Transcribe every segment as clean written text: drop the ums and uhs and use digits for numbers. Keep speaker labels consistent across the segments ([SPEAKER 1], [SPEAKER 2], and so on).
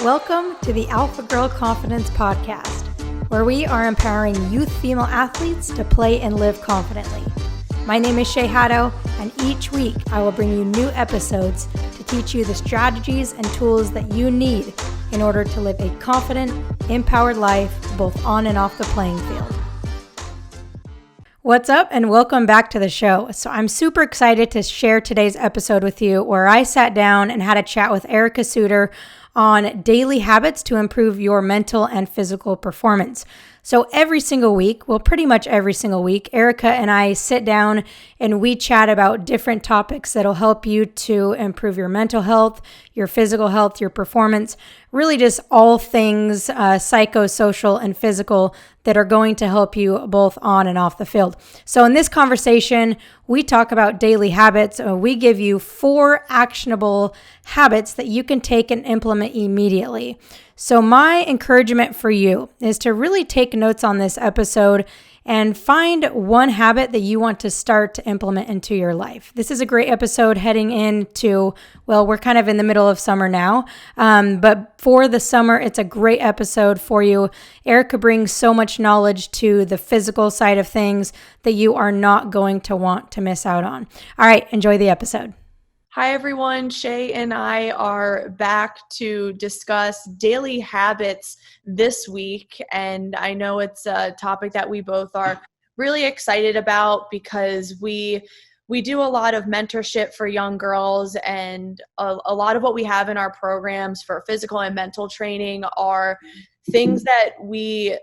[SPEAKER 1] Welcome to the Alpha Girl Confidence Podcast, where we are empowering youth female athletes to play and live confidently. My name is Shay, and each week I will bring you new episodes to teach you the strategies and tools that you need in order to live a confident, empowered life both on and off the playing field. What's up, and welcome back to the show. So I'm super excited to share today's episode with you, where I sat down and had a chat with Erica Suter on daily habits to improve your mental and physical performance. So every single week, pretty much every single week, Erica and I sit down and we chat about different topics that'll help you to improve your mental health, your physical health, your performance, really just all things psychosocial and physical that are going to help you both on and off the field. So in this conversation, we talk about daily habits. We give you 4 actionable habits that you can take and implement immediately. So my encouragement for you is to really take notes on this episode and find one habit that you want to start to implement into your life. This is a great episode heading into, we're kind of in the middle of summer now, but for the summer, it's a great episode for you. Erica brings so much knowledge to the physical side of things that you are not going to want to miss out on. All right, enjoy the episode.
[SPEAKER 2] Hi, everyone. Shay and I are back to discuss daily habits this week. And I know it's a topic that we both are really excited about because we do a lot of mentorship for young girls, and a lot of what we have in our programs for physical and mental training are things that we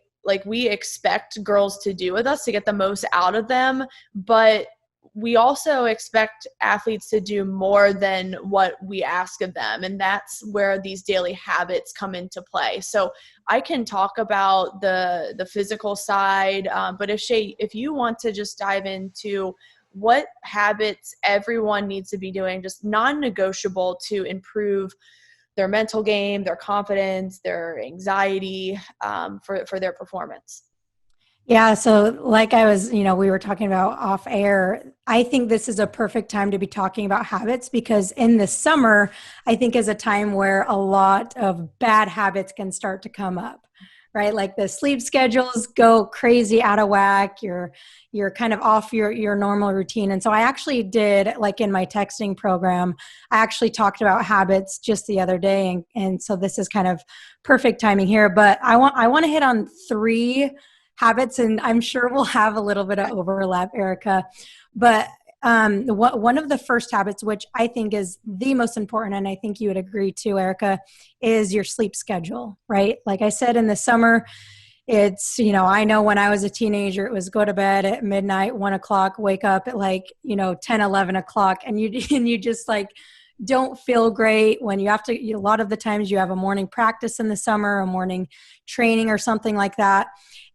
[SPEAKER 2] expect girls to do with us to get the most out of them. But we also expect athletes to do more than what we ask of them. And that's where these daily habits come into play. So I can talk about the physical side, but if you want to just dive into what habits everyone needs to be doing, just non-negotiable to improve their mental game, their confidence, their anxiety, for their performance.
[SPEAKER 1] Yeah. So like we were talking about off air, I think this is a perfect time to be talking about habits, because in the summer, I think is a time where a lot of bad habits can start to come up, right? Like the sleep schedules go crazy out of whack. You're kind of off your normal routine. And so I actually did, like in my texting program, I actually talked about habits just the other day. And so this is kind of perfect timing here, but I want to hit on 3 habits, and I'm sure we'll have a little bit of overlap, Erica. But one of the first habits, which I think is the most important, and I think you would agree too, Erica, is your sleep schedule, right? Like I said, in the summer, it's, I know when I was a teenager, it was go to bed at midnight, 1 o'clock, wake up at 10, 11 o'clock, and you just don't feel great when you have to, a lot of the times you have a morning practice in the summer, a morning training or something like that.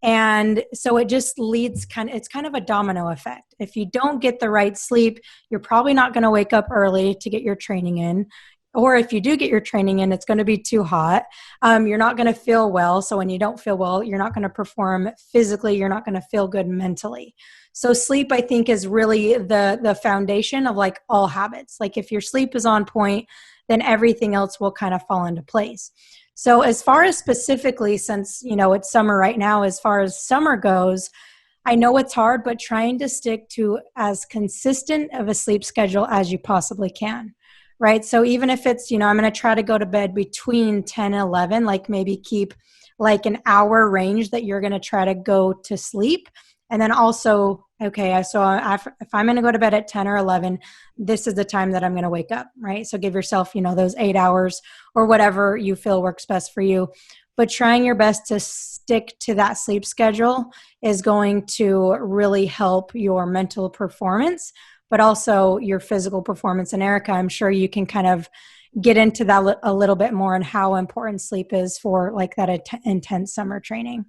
[SPEAKER 1] And so it just leads it's kind of a domino effect. If you don't get the right sleep, you're probably not going to wake up early to get your training in. Or if you do get your training in, it's going to be too hot. You're not going to feel well. So when you don't feel well, you're not going to perform physically. You're not going to feel good mentally. So sleep, I think, is really the foundation of all habits. If your sleep is on point, then everything else will kind of fall into place. So as far as specifically, since, it's summer right now, as far as summer goes, I know it's hard, but trying to stick to as consistent of a sleep schedule as you possibly can. Right. So even if it's, I'm going to try to go to bed between 10 and 11, maybe keep an hour range that you're going to try to go to sleep. And then also, okay, so if I'm going to go to bed at 10 or 11, this is the time that I'm going to wake up. Right. So give yourself, those 8 hours or whatever you feel works best for you. But trying your best to stick to that sleep schedule is going to really help your mental performance, but also your physical performance. And Erica, I'm sure you can kind of get into that a little bit more and how important sleep is for that intense summer training.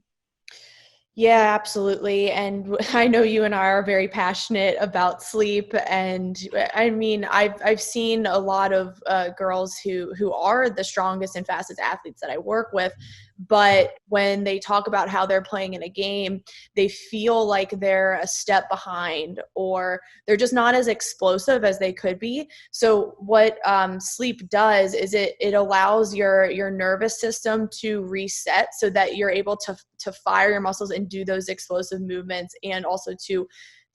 [SPEAKER 2] Yeah, absolutely. And I know you and I are very passionate about sleep. And I mean, I've seen a lot of girls who are the strongest and fastest athletes that I work with, but when they talk about how they're playing in a game, they feel like they're a step behind, or they're just not as explosive as they could be. So what sleep does is it allows your nervous system to reset so that you're able to fire your muscles and do those explosive movements, and also to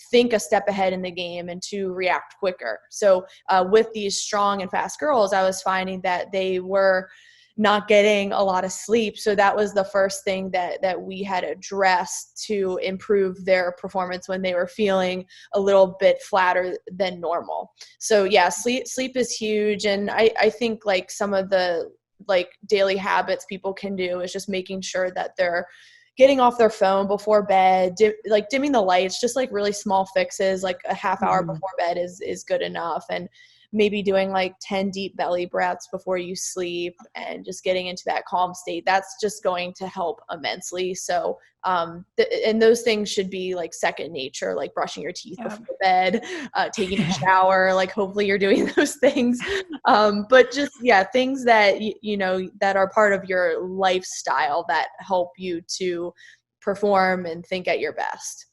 [SPEAKER 2] think a step ahead in the game and to react quicker. So with these strong and fast girls, I was finding that they were not getting a lot of sleep. So that was the first thing that we had addressed to improve their performance when they were feeling a little bit flatter than normal. So yeah, sleep is huge. And I think like some of the like daily habits people can do is just making sure that they're getting off their phone before bed, like dimming the lights, just like really small fixes, like a half hour before bed is good enough. And maybe doing like 10 deep belly breaths before you sleep and just getting into that calm state. That's just going to help immensely. So, and those things should be like second nature, like brushing your teeth before bed, taking a shower, like hopefully you're doing those things. But just, yeah, things that, you know, that are part of your lifestyle that help you to perform and think at your best.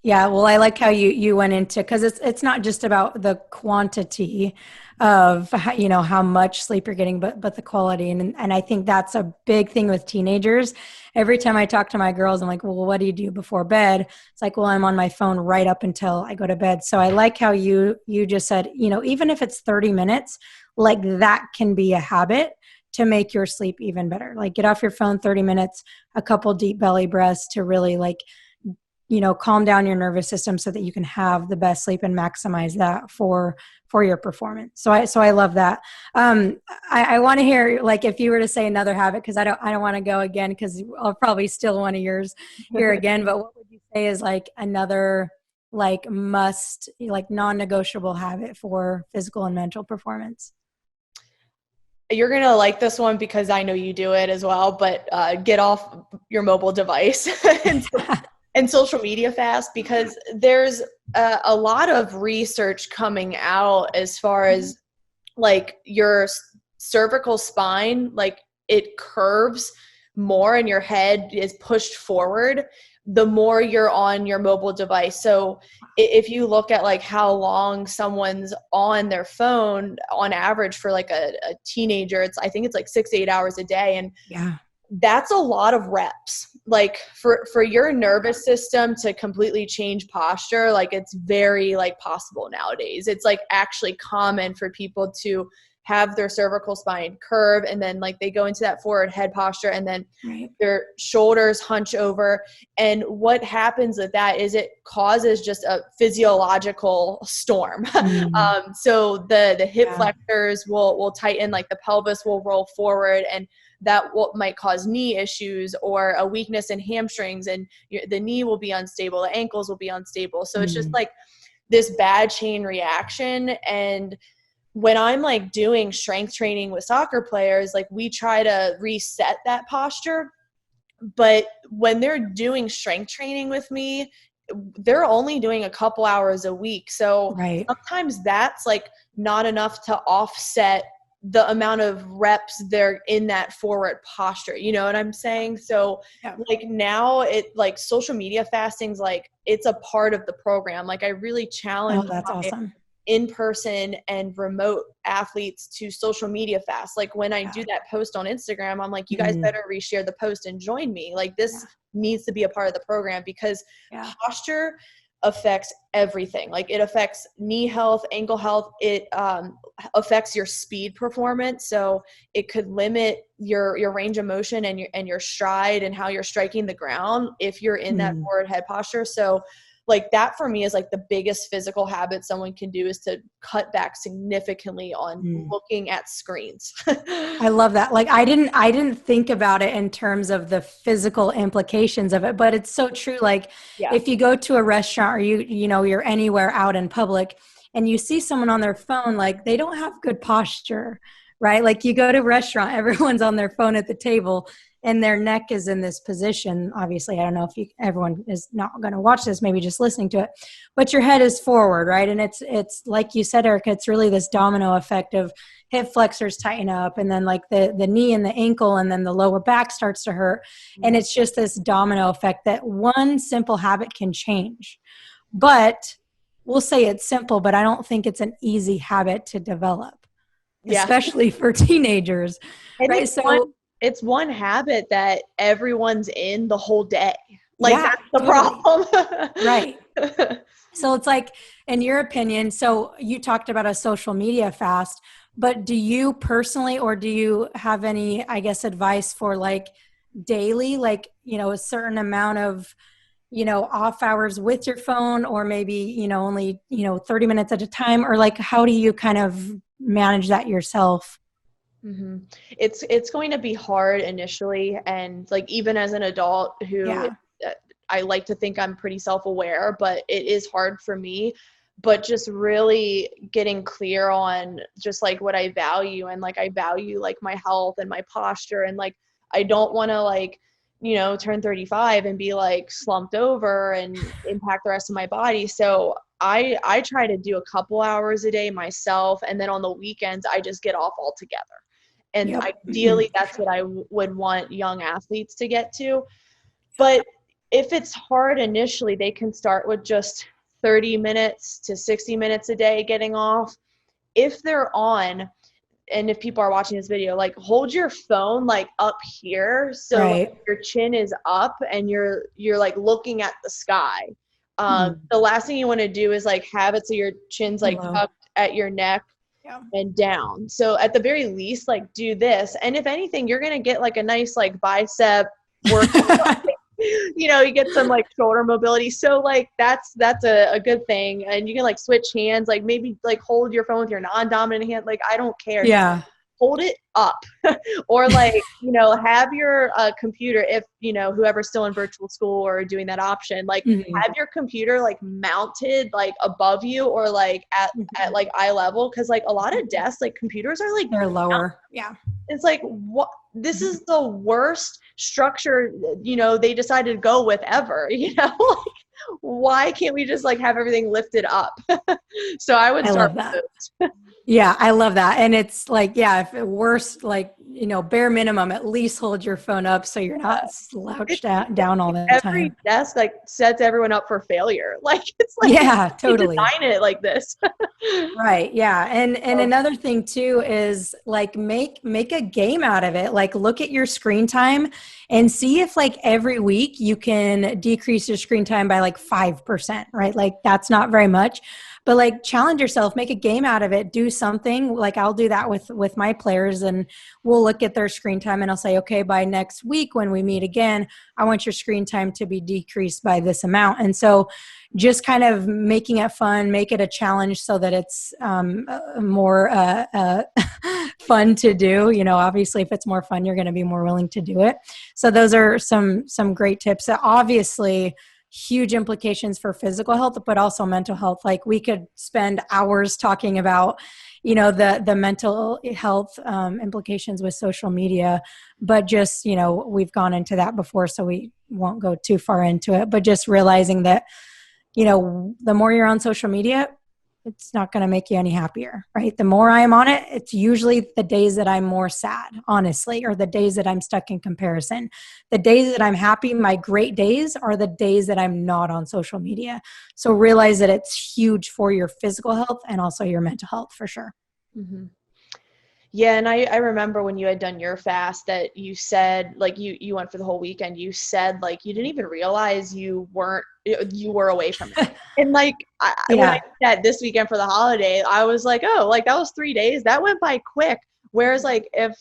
[SPEAKER 1] Yeah, well, I like how you went into, because it's not just about the quantity of how, you know, how much sleep you're getting, but the quality. And I think that's a big thing with teenagers. Every time I talk to my girls, I'm like, well, what do you do before bed? It's like, well, I'm on my phone right up until I go to bed. So I like how you just said, you know, even if it's 30 minutes, like that can be a habit to make your sleep even better. Like get off your phone 30 minutes, a couple deep belly breaths to really like, you know, calm down your nervous system so that you can have the best sleep and maximize that for your performance. So I love that. I want to hear, like, if you were to say another habit, because I don't want to go again, because I'll probably steal one of yours here again. But what would you say is like another like must, like non-negotiable habit for physical and mental performance?
[SPEAKER 2] You're going to like this one because I know you do it as well, but get off your mobile device and social media fast, because there's a lot of research coming out as far as like your cervical spine, like it curves more and your head is pushed forward the more you're on your mobile device. So if you look at like how long someone's on their phone on average for like a teenager, I think it's like 6 to 8 hours a day. And
[SPEAKER 1] Yeah.
[SPEAKER 2] That's a lot of reps. Like for your nervous system to completely change posture, like it's very like possible nowadays. It's like actually common for people to have their cervical spine curve, and then like they go into that forward head posture, and then their shoulders hunch over. And what happens with that is it causes just a physiological storm. So the hip flexors will tighten, like the pelvis will roll forward, and that might cause knee issues or a weakness in hamstrings, and the knee will be unstable, the ankles will be unstable. So it's just like this bad chain reaction. And when I'm like doing strength training with soccer players, like we try to reset that posture. But when they're doing strength training with me, they're only doing a couple hours a week. So sometimes that's like not enough to offset the amount of reps they're in that forward posture. You know what I'm saying? So like now it like social media fasting's like, it's a part of the program. Like I really challenge
[SPEAKER 1] that's awesome.
[SPEAKER 2] in-person and remote athletes to social media fast. Like when I do that post on Instagram, I'm like, you guys better reshare the post and join me. Like this needs to be a part of the program, because posture affects everything. Like it affects knee health, ankle health. It affects your speed performance. So it could limit your range of motion and your stride and how you're striking the ground if you're in that forward head posture. So like that for me is like the biggest physical habit someone can do, is to cut back significantly on looking at screens.
[SPEAKER 1] I love that. Like I didn't think about it in terms of the physical implications of it, but it's so true. Like if you go to a restaurant or you're anywhere out in public and you see someone on their phone, like they don't have good posture, right? Like you go to a restaurant, everyone's on their phone at the table. and their neck is in this position. Obviously, I don't know if everyone is not going to watch this, maybe just listening to it, but your head is forward, right? And it's like you said, Erica, it's really this domino effect of hip flexors tighten up, and then like the knee and the ankle, and then the lower back starts to hurt. And it's just this domino effect that one simple habit can change. But we'll say it's simple, but I don't think it's an easy habit to develop, especially for teenagers.
[SPEAKER 2] And
[SPEAKER 1] right?
[SPEAKER 2] it's one habit that everyone's in the whole day. Like that's the problem.
[SPEAKER 1] Right. So it's like, in your opinion, so you talked about a social media fast, but do you personally, or do you have any, I guess, advice for like daily, like, a certain amount of, off hours with your phone, or maybe, only, 30 minutes at a time, or like, how do you kind of manage that yourself?
[SPEAKER 2] Mm-hmm. It's going to be hard initially. And like, even as an adult who I like to think I'm pretty self-aware, but it is hard for me. But just really getting clear on just like what I value, and like I value like my health and my posture, and like I don't want to like, turn 35 and be like slumped over and impact the rest of my body. So I try to do a couple hours a day myself, and then on the weekends I just get off altogether. And ideally that's what I would want young athletes to get to. But if it's hard initially, they can start with just 30 minutes to 60 minutes a day getting off. If they're on, and if people are watching this video, like hold your phone like up here, so like, your chin is up and you're like looking at the sky. The last thing you want to do is like have it so your chin's like tucked at your neck and down. So at the very least, like do this, and if anything, you're gonna get like a nice like bicep workout. You get some like shoulder mobility. So like that's a good thing. And you can like switch hands, like maybe like hold your phone with your non-dominant hand. Like, I don't care.
[SPEAKER 1] Yeah.
[SPEAKER 2] Hold it up. Or like, have your computer, if, whoever's still in virtual school or doing that option, like have your computer like mounted like above you, or like at like eye level. Cause like a lot of desks, like computers are like,
[SPEAKER 1] they're lower. Yeah.
[SPEAKER 2] It's like, what? This is the worst structure, they decided to go with ever, like, why can't we just like have everything lifted up? So I would start with those.
[SPEAKER 1] Yeah, I love that. And it's like, if it worst, like, bare minimum, at least hold your phone up so you're not slouched down all the time.
[SPEAKER 2] Every desk like sets everyone up for failure. Like, it's like,
[SPEAKER 1] totally
[SPEAKER 2] design it like this.
[SPEAKER 1] Right. Yeah. And another thing too is like make a game out of it. Like look at your screen time and see if like every week you can decrease your screen time by like 5%, right? Like that's not very much. But like challenge yourself, make a game out of it, do something. Like I'll do that with my players, and we'll look at their screen time and I'll say, okay, by next week when we meet again, I want your screen time to be decreased by this amount. And so just kind of making it fun, make it a challenge so that it's more fun to do. Obviously if it's more fun, you're going to be more willing to do it. So those are some great tips that obviously huge implications for physical health, but also mental health. Like we could spend hours talking about, the mental health implications with social media, but just, we've gone into that before, so we won't go too far into it, but just realizing that, the more you're on social media, it's not going to make you any happier, right? The more I'm on it, it's usually the days that I'm more sad, honestly, or the days that I'm stuck in comparison. The days that I'm happy, my great days, are the days that I'm not on social media. So realize that it's huge for your physical health and also your mental health for sure.
[SPEAKER 2] Mm-hmm. Yeah. And I remember when you had done your fast that you said, like you went for the whole weekend, you said like, you didn't even realize you were away from it. And like, when I did that this weekend for the holiday, I was like, oh, like that was 3 days. That went by quick. Whereas like, if,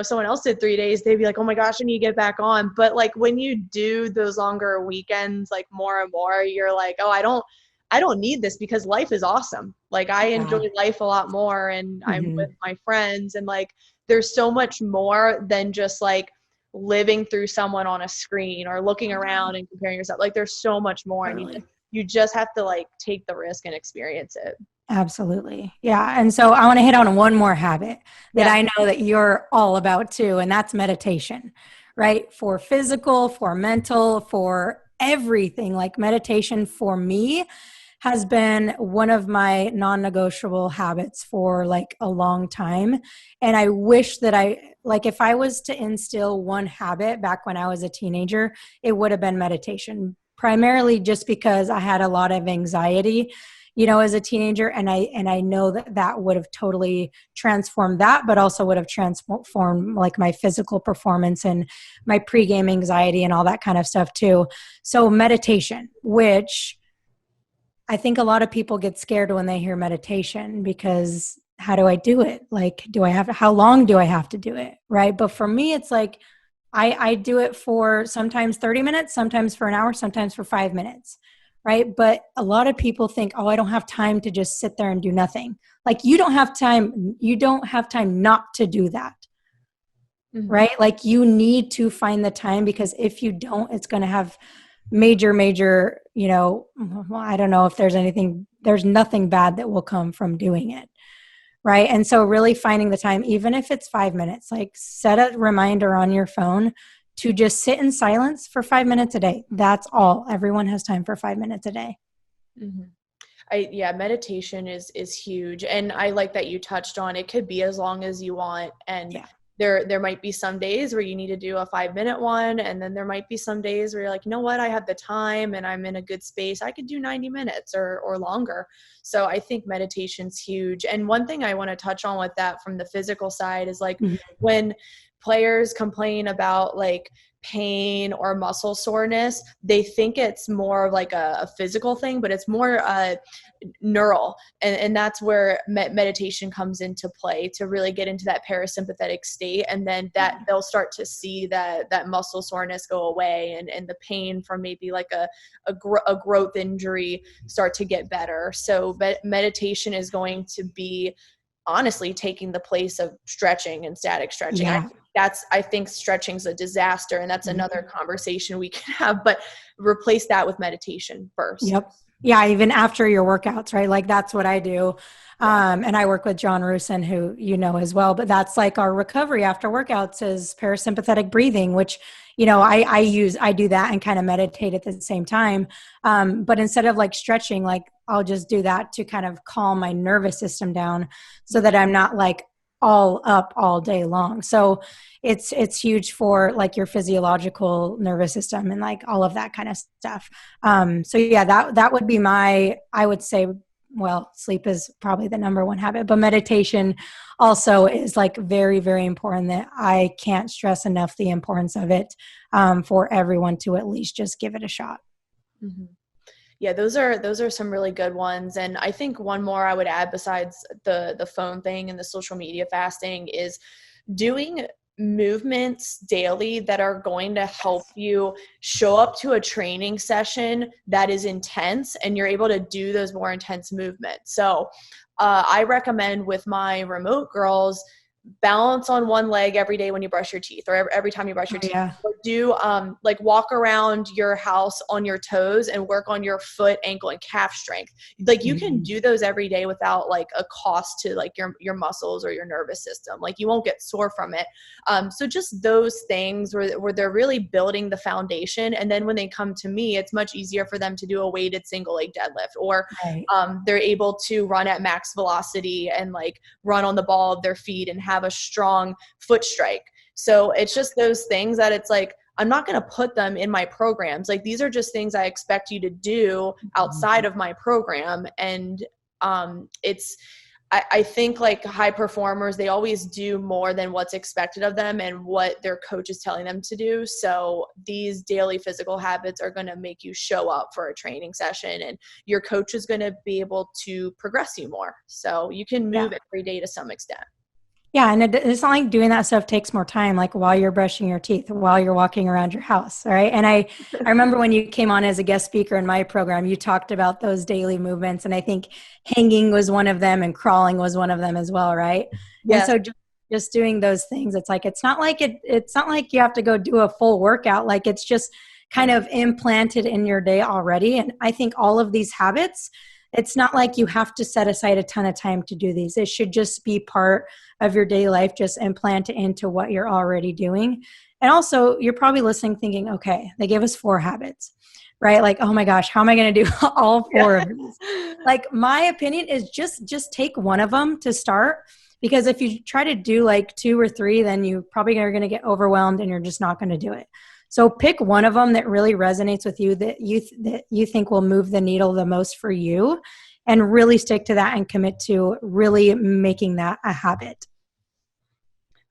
[SPEAKER 2] someone else did 3 days, they'd be like, oh my gosh, I need to get back on. But like when you do those longer weekends, like more and more, you're like, oh, I don't need this because life is awesome. Like I enjoy life a lot more, and I'm with my friends, and like there's so much more than just like living through someone on a screen or looking around and comparing yourself. Like there's so much more, and you just have to like take the risk and experience it.
[SPEAKER 1] Absolutely. Yeah. And so I want to hit on one more habit that I know that you're all about too, and that's meditation, right? For physical, for mental, for everything. Like meditation for me has been one of my non-negotiable habits for like a long time. And I wish that like if I was to instill one habit back when I was a teenager, it would have been meditation, primarily just because I had a lot of anxiety, as a teenager. And I know that that would have totally transformed that, but also would have transformed like my physical performance and my pregame anxiety and all that kind of stuff too. So meditation, which I think a lot of people get scared when they hear meditation because how do I do it? Like, how long do I have to do it? Right. But for me, it's like, I do it for sometimes 30 minutes, sometimes for an hour, sometimes for 5 minutes. Right. But a lot of people think, oh, I don't have time to just sit there and do nothing. Like you don't have time. You don't have time not to do that. Mm-hmm. Right. Like you need to find the time, because if you don't, it's going to have major, well, I don't know if there's nothing bad that will come from doing it. Right. And so really finding the time, even if it's 5 minutes, like set a reminder on your phone to just sit in silence for 5 minutes a day. That's all. Everyone has time for 5 minutes a day.
[SPEAKER 2] Mm-hmm. Meditation is huge. And I like that you touched on, it could be as long as you want. And there might be some days where you need to do a 5-minute one. And then there might be some days where you're like, you know what, I have the time and I'm in a good space. I could do 90 minutes or longer. So I think meditation's huge. And one thing I want to touch on with that from the physical side is like when players complain about like pain or muscle soreness, they think it's more like a physical thing, but it's more neural. And that's where meditation comes into play to really get into that parasympathetic state. And then that they'll start to see that muscle soreness go away and the pain from maybe like a growth injury start to get better. So meditation is going to be honestly taking the place of stretching and static stretching.
[SPEAKER 1] Yeah.
[SPEAKER 2] I think stretching's a disaster, and that's another conversation we can have, but replace that with meditation first.
[SPEAKER 1] Yep. Yeah. Even after your workouts, right? Like that's what I do. And I work with John Rusin, who as well, but that's like our recovery after workouts is parasympathetic breathing, which, I do that and kind of meditate at the same time. But instead of like stretching, like I'll just do that to kind of calm my nervous system down so that I'm not like all up all day long. So it's huge for like your physiological nervous system and like all of that kind of stuff. So yeah, that would be I would say, well, sleep is probably the number one habit, but meditation also is like very, very important. That I can't stress enough the importance of it for everyone to at least just give it a shot.
[SPEAKER 2] Mm-hmm. Yeah, those are some really good ones. And I think one more I would add besides the phone thing and the social media fasting is doing movements daily that are going to help you show up to a training session that is intense and you're able to do those more intense movements. So I recommend with my remote girls, balance on one leg every day when you brush your teeth or every time you brush your teeth.
[SPEAKER 1] Yeah.
[SPEAKER 2] Or do like walk around your house on your toes and work on your foot, ankle, and calf strength. Like you can do those every day without like a cost to like your muscles or your nervous system. Like you won't get sore from it. So just those things where they're really building the foundation. And then when they come to me, it's much easier for them to do a weighted single leg deadlift, or they're able to run at max velocity and like run on the ball of their feet and have a strong foot strike. So it's just those things that it's like, I'm not going to put them in my programs. Like these are just things I expect you to do outside of my program. And I think like high performers, they always do more than what's expected of them and what their coach is telling them to do. So these daily physical habits are going to make you show up for a training session, and your coach is going to be able to progress you more. So you can move every day to some extent.
[SPEAKER 1] Yeah. And it's not like doing that stuff takes more time, like while you're brushing your teeth, while you're walking around your house. Right. And I remember when you came on as a guest speaker in my program, you talked about those daily movements. And I think hanging was one of them and crawling was one of them as well. Right. Yeah. And so just doing those things, it's like, it's not like you have to go do a full workout. Like it's just kind of implanted in your day already. And I think all of these habits, It's not like you have to set aside a ton of time to do these. It should just be part of your daily life, just implant it into what you're already doing. And also, you're probably listening thinking, okay, they gave us 4 habits, right? Like, oh my gosh, how am I going to do all 4 of these? Like, my opinion is just take one of them to start, because if you try to do like 2 or 3, then you probably are going to get overwhelmed and you're just not going to do it. So pick one of them that really resonates with you, that you think will move the needle the most for you, and really stick to that and commit to really making that a habit.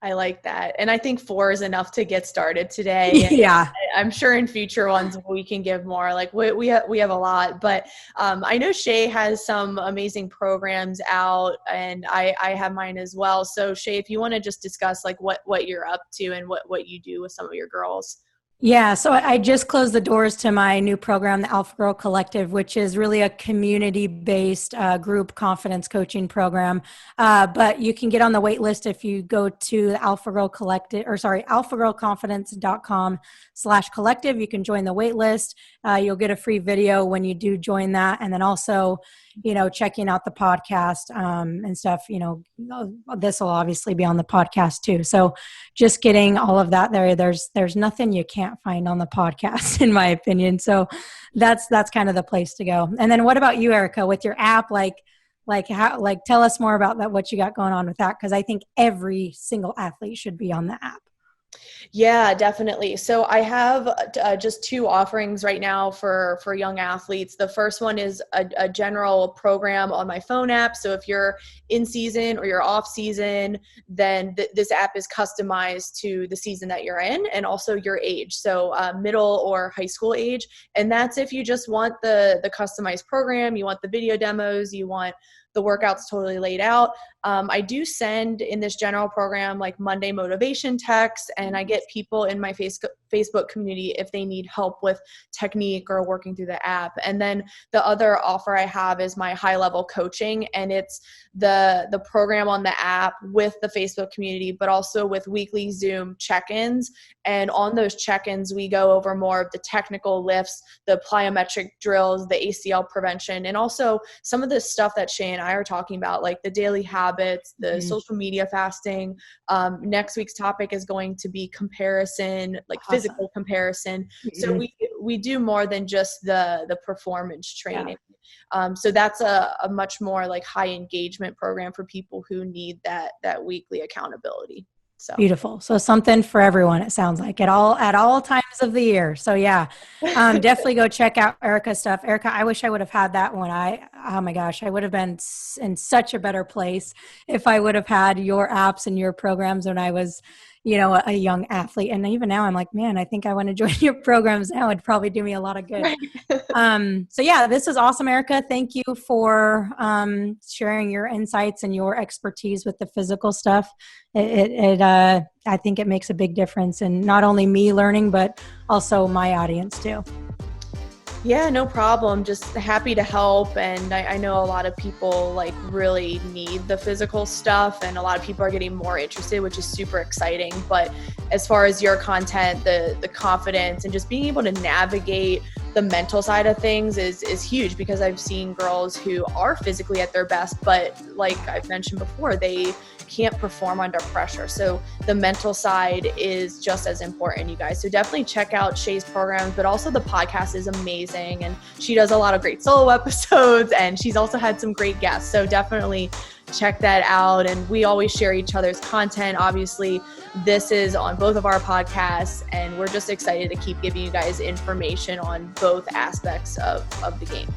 [SPEAKER 2] I like that. And I think 4 is enough to get started today.
[SPEAKER 1] Yeah.
[SPEAKER 2] I'm sure in future ones we can give more. Like we have a lot, but I know Shay has some amazing programs out, and I have mine as well. So Shay, if you want to just discuss like what you're up to and what you do with some of your girls.
[SPEAKER 1] Yeah, so I just closed the doors to my new program, the Alpha Girl Collective, which is really a community-based group confidence coaching program. But you can get on the wait list if you go to the Alpha Girl Collective, alphagirlconfidence.com/collective. You can join the wait list. You'll get a free video when you do join that. And then also, checking out the podcast and stuff, this will obviously be on the podcast too. So just getting all of that there. There's nothing you can't find on the podcast, in my opinion. So that's kind of the place to go. And then what about you, Erica, with your app? Tell us more about that, what you got going on with that. Cause I think every single athlete should be on the app.
[SPEAKER 2] Yeah, definitely. So I have just 2 offerings right now for young athletes. The first one is a general program on my phone app. So if you're in season or you're off season, then this app is customized to the season that you're in and also your age. So middle or high school age. And that's if you just want the customized program, you want the video demos, you want the workouts totally laid out. I do send in this general program like Monday motivation texts, and I get people in my Facebook community if they need help with technique or working through the app. And then the other offer I have is my high level coaching, and it's the program on the app with the Facebook community, but also with weekly Zoom check-ins. And on those check-ins, we go over more of the technical lifts, the plyometric drills, the ACL prevention, and also some of the stuff that Shay and I are talking about, like the daily habits, the social media fasting. Next week's topic is going to be comparison, like awesome. Physical comparison. Mm-hmm. So we do more than just the performance training. Yeah. So that's a much more like high engagement program for people who need that weekly accountability. So
[SPEAKER 1] beautiful. So something for everyone, it sounds like, at all times of the year. So yeah, definitely go check out Erica's stuff. Erica, I wish I would have had that when oh my gosh, I would have been in such a better place if I would have had your apps and your programs when I was, a young athlete. And even now I'm like, man, I think I want to join your programs now. It'd probably do me a lot of good. Right. So yeah, this is awesome, Erica. Thank you for sharing your insights and your expertise with the physical stuff. I think it makes a big difference in not only me learning, but also my audience too.
[SPEAKER 2] Yeah, no problem. Just happy to help. And I know a lot of people like really need the physical stuff, and a lot of people are getting more interested, which is super exciting. But as far as your content, the confidence and just being able to navigate the mental side of things is huge, because I've seen girls who are physically at their best, but like I've mentioned before, they can't perform under pressure. So the mental side is just as important, you guys. So definitely check out Shay's programs, but also the podcast is amazing, and she does a lot of great solo episodes, and she's also had some great guests. So definitely check that out. And we always share each other's content. Obviously, this is on both of our podcasts, and we're just excited to keep giving you guys information on both aspects of the game.